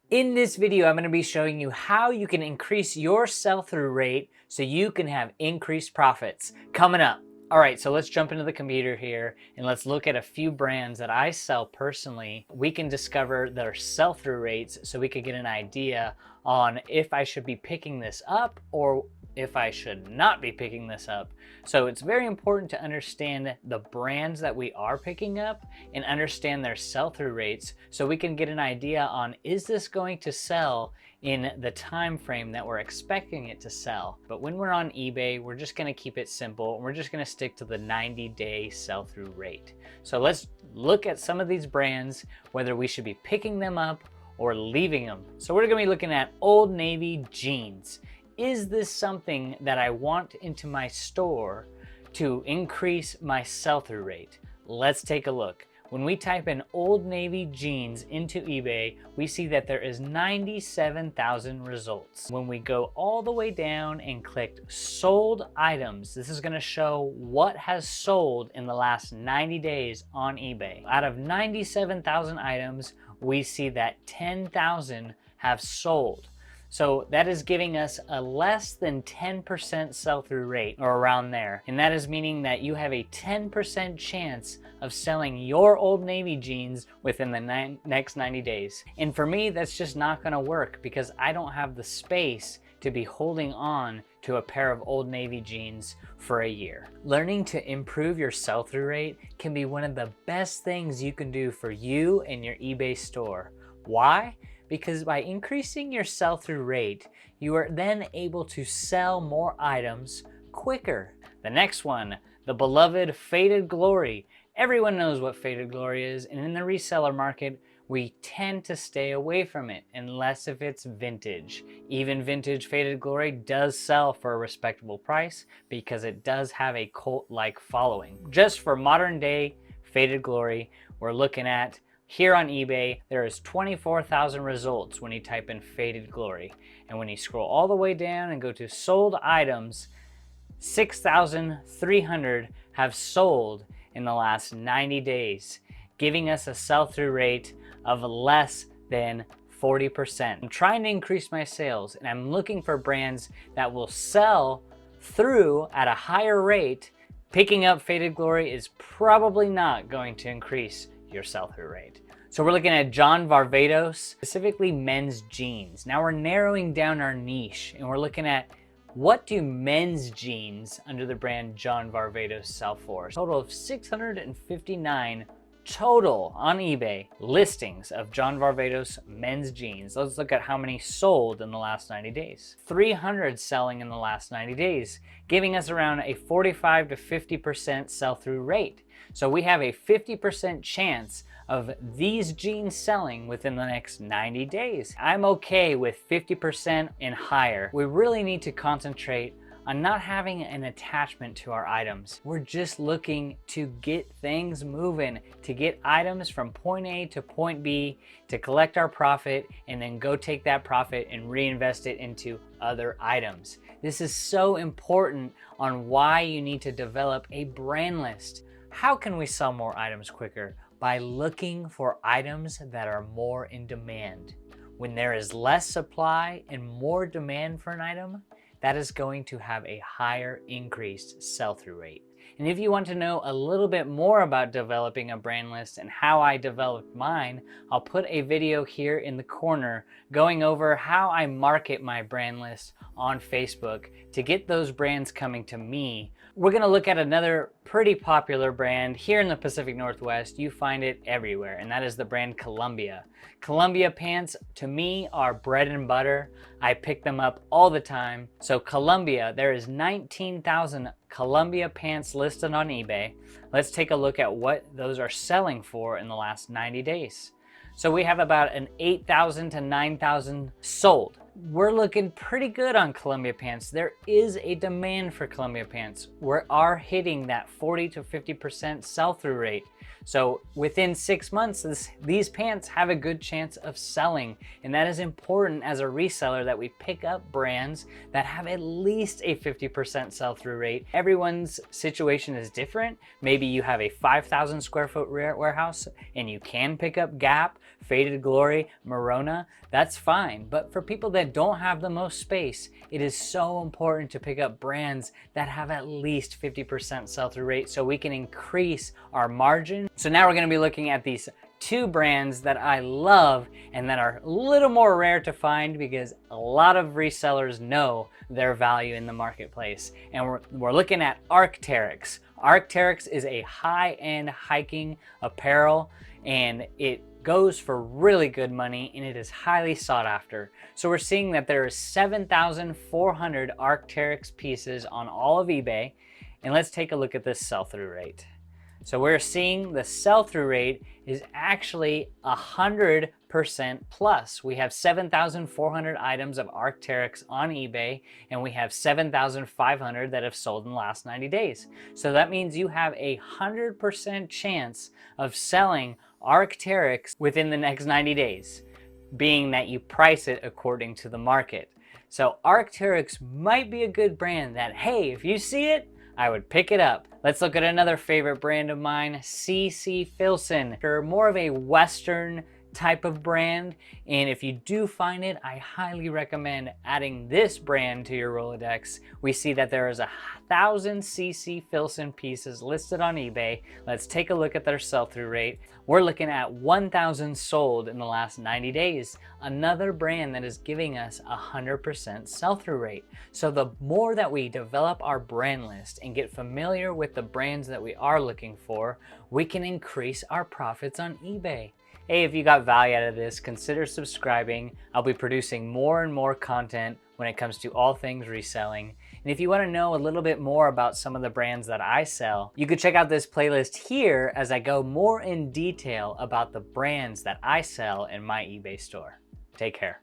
In this video, I'm going to be showing you how you can increase your sell-through rate so you can have increased profits. Coming up. All right, so let's jump into the computer here and let's look at a few brands that I sell personally. We can discover their sell-through rates so we could get an idea on if I should be picking this up or if I should not be picking this up. So it's very important to understand the brands that we are picking up and understand their sell-through rates so we can get an idea on, is this going to sell in the time frame that we're expecting it to sell? But when we're on eBay, we're just going to keep it simple. We're just going to stick to the 90-day sell-through rate. So let's look at some of these brands, whether we should be picking them up or leaving them. So we're going to be looking at Old Navy jeans. Is this something that I want into my store to increase my sell-through rate? Let's take a look. When we type in Old Navy jeans into eBay, we see that there is 97,000 results. When we go all the way down and click sold items, this is going to show what has sold in the last 90 days on eBay. Out of 97,000 items, we see that 10,000 have sold. So that is giving us a less than 10% sell-through rate, or around there. And that is meaning that you have a 10% chance of selling your Old Navy jeans within the next 90 days. And for me, that's just not gonna work because I don't have the space to be holding on to a pair of Old Navy jeans for a year. Learning to improve your sell-through rate can be one of the best things you can do for you and your eBay store. Why? Because by increasing your sell-through rate, you are then able to sell more items quicker. The next one, the beloved Faded Glory. Everyone knows what Faded Glory is, and in the reseller market, we tend to stay away from it unless if it's vintage. Even vintage Faded Glory does sell for a respectable price because it does have a cult-like following. Just for modern day Faded Glory, we're looking at here on eBay, there is 24,000 results when you type in Faded Glory. And when you scroll all the way down and go to sold items, 6,300 have sold in the last 90 days, giving us a sell-through rate of less than 40%. I'm trying to increase my sales and I'm looking for brands that will sell through at a higher rate. Picking up Faded Glory is probably not going to increase your sell-through rate. So we're looking at John Varvatos, specifically men's jeans. Now we're narrowing down our niche and we're looking at what do men's jeans under the brand John Varvatos sell for. A total of 659 total on eBay listings of John Varvatos men's jeans. Let's look at how many sold in the last 90 days. 300 selling in the last 90 days, giving us around a 45 to 50% sell-through rate. So we have a 50% chance of these jeans selling within the next 90 days. I'm okay with 50% and higher. We really need to concentrate on not having an attachment to our items. We're just looking to get things moving, to get items from point A to point B, to collect our profit, and then go take that profit and reinvest it into other items. This is so important on why you need to develop a brand list. How can we sell more items quicker? By looking for items that are more in demand. When there is less supply and more demand for an item, that is going to have a higher increased sell-through rate. And if you want to know a little bit more about developing a brand list and how I developed mine, I'll put a video here in the corner going over how I market my brand list on Facebook to get those brands coming to me. We're gonna look at another pretty popular brand here in the Pacific Northwest. You find it everywhere, and that is the brand Columbia. Columbia pants, to me, are bread and butter. I pick them up all the time. So Columbia, there is 19,000 Columbia pants listed on eBay. Let's take a look at what those are selling for in the last 90 days. So we have about an 8,000 to 9,000 sold. we're looking pretty good on Columbia pants. There is a demand for Columbia pants. We are hitting that 40 to 50% sell-through rate. So within 6 months, these pants have a good chance of selling. And that is important as a reseller, that we pick up brands that have at least a 50% sell-through rate. Everyone's situation is different. Maybe you have a 5,000 square foot warehouse and you can pick up Gap, Faded Glory, Merona. That's fine. But for people that don't have the most space, it is so important to pick up brands that have at least 50% sell-through rate so we can increase our margin. So now we're going to be looking at these 2 brands that I love and that are a little more rare to find because a lot of resellers know their value in the marketplace. And we're looking at Arcteryx. Arcteryx is a high-end hiking apparel, and it goes for really good money, and it is highly sought after. So we're seeing that there is 7,400 Arcteryx pieces on all of eBay, and let's take a look at this sell-through rate. So we're seeing the sell-through rate is actually 100% plus. We have 7,400 items of Arcteryx on eBay, and we have 7,500 that have sold in the last 90 days. So that means you have a 100% chance of selling Arcteryx within the next 90 days, being that you price it according to the market. So Arcteryx might be a good brand that, hey, if you see it, I would pick it up. Let's look at another favorite brand of mine, CC Filson. They're more of a Western type of brand, and if you do find it, I highly recommend adding this brand to your Rolodex. We see that there is 1,000 CC Filson pieces listed on eBay. Let's take a look at their sell-through rate. We're looking at 1,000 sold in the last 90 days. Another brand that is giving us 100% sell-through rate. So the more that we develop our brand list and get familiar with the brands that we are looking for, we can increase our profits on eBay. Hey, if you got value out of this, consider subscribing. I'll be producing more and more content when it comes to all things reselling. And if you want to know a little bit more about some of the brands that I sell, you could check out this playlist here as I go more in detail about the brands that I sell in my eBay store. Take care.